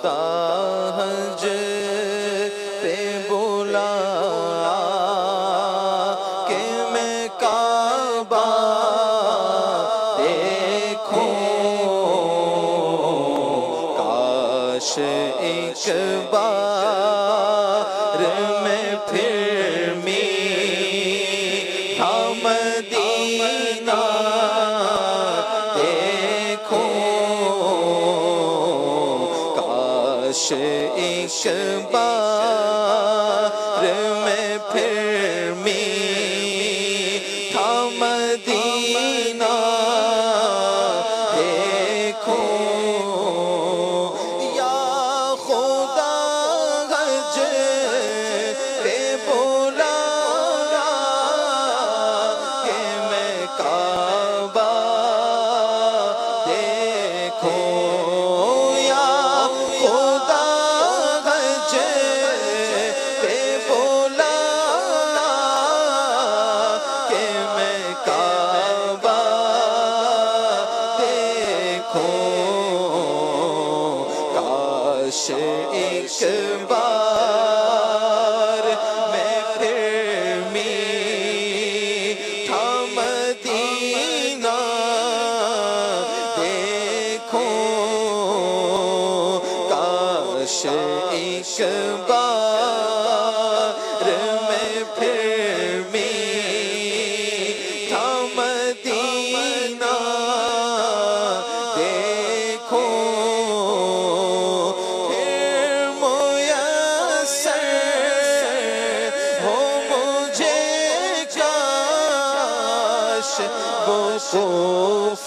خدا حج پہ بلا کہ میں کعبہ دیکھوں، کاش ایک بار میں پھر میٹھا مدینہ دیکھوں، کاش ایک بار میں پھر میٹھا مدینہ دیکھوں، یا خدا حج پہ بلا کہ میں کعبہ دیکھوں، یا خدا حج پہ بلا کہ میں کعبہ دیکھوں، کاش ایک بار میں پھر میٹھا مدینہ دیکھوں، کاش ایک بار میں پھر میٹھا مدینہ دیکھوں، پھر میسر ہو مجھے کاش وقوف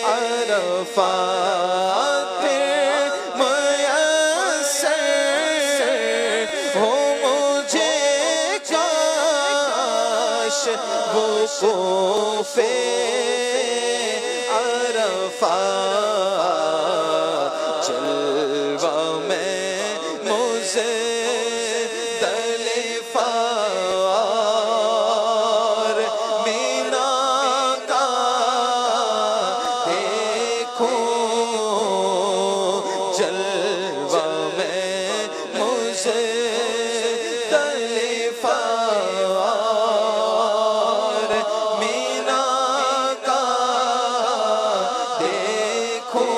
عرفات، پھر میسر ہو مجھے کاش وقوف عرفات، جلوہ میں مزدلفہ اور مینا کا دیکھوں، جلوہ میں مزدلفہ اور مینا کا دیکھوں،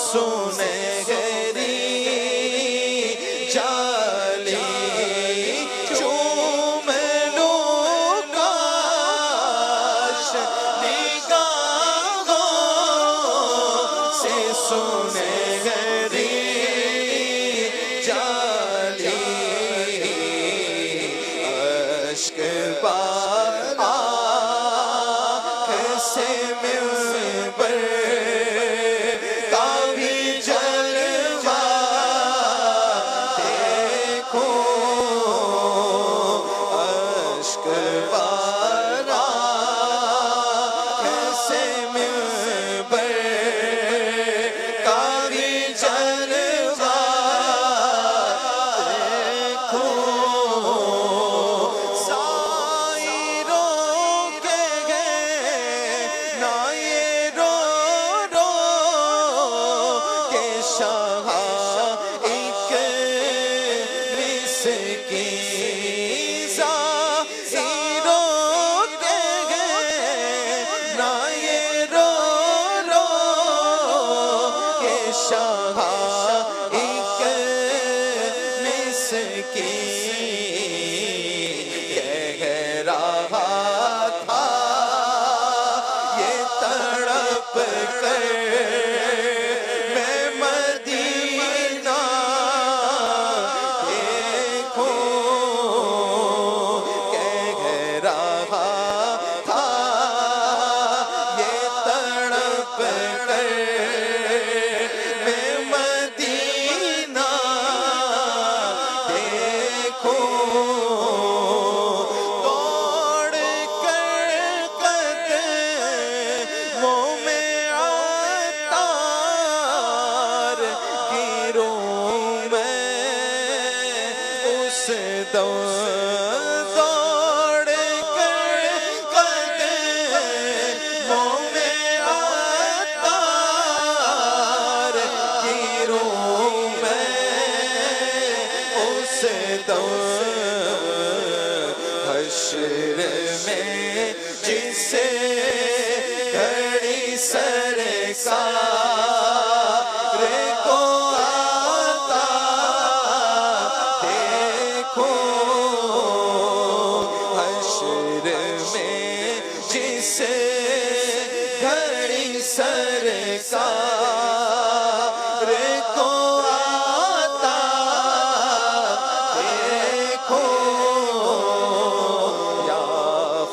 سنہری جالی چوم لوں کاش نگاہوں سے سنہری جالی اشک بار آنکھ سے منبر کا بھی جلوہ دیکھو اشک بار آنکھ سے منبر کا بھی جلوہ دیکھو شاہ ایک مسکین ظاہروں کے نہ یہ رو کہ شاہ ایک مسکین کہہ رہا تھا یہ تڑپ کر دوڑ کر قدموں میں عطار گروں میں اس دور حشر میں جسے گھڑی سرکار کو آتا دیکھو جس گھڑی سرکار کو آتا دیکھو یا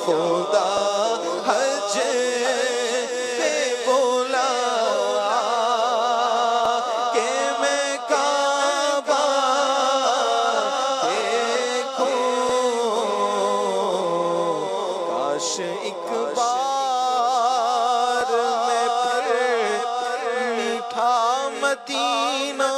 خدا حج پہ بولا کہ میں کعبہ دیکھوں کاش ایک بار میں پھر میٹھا مدینہ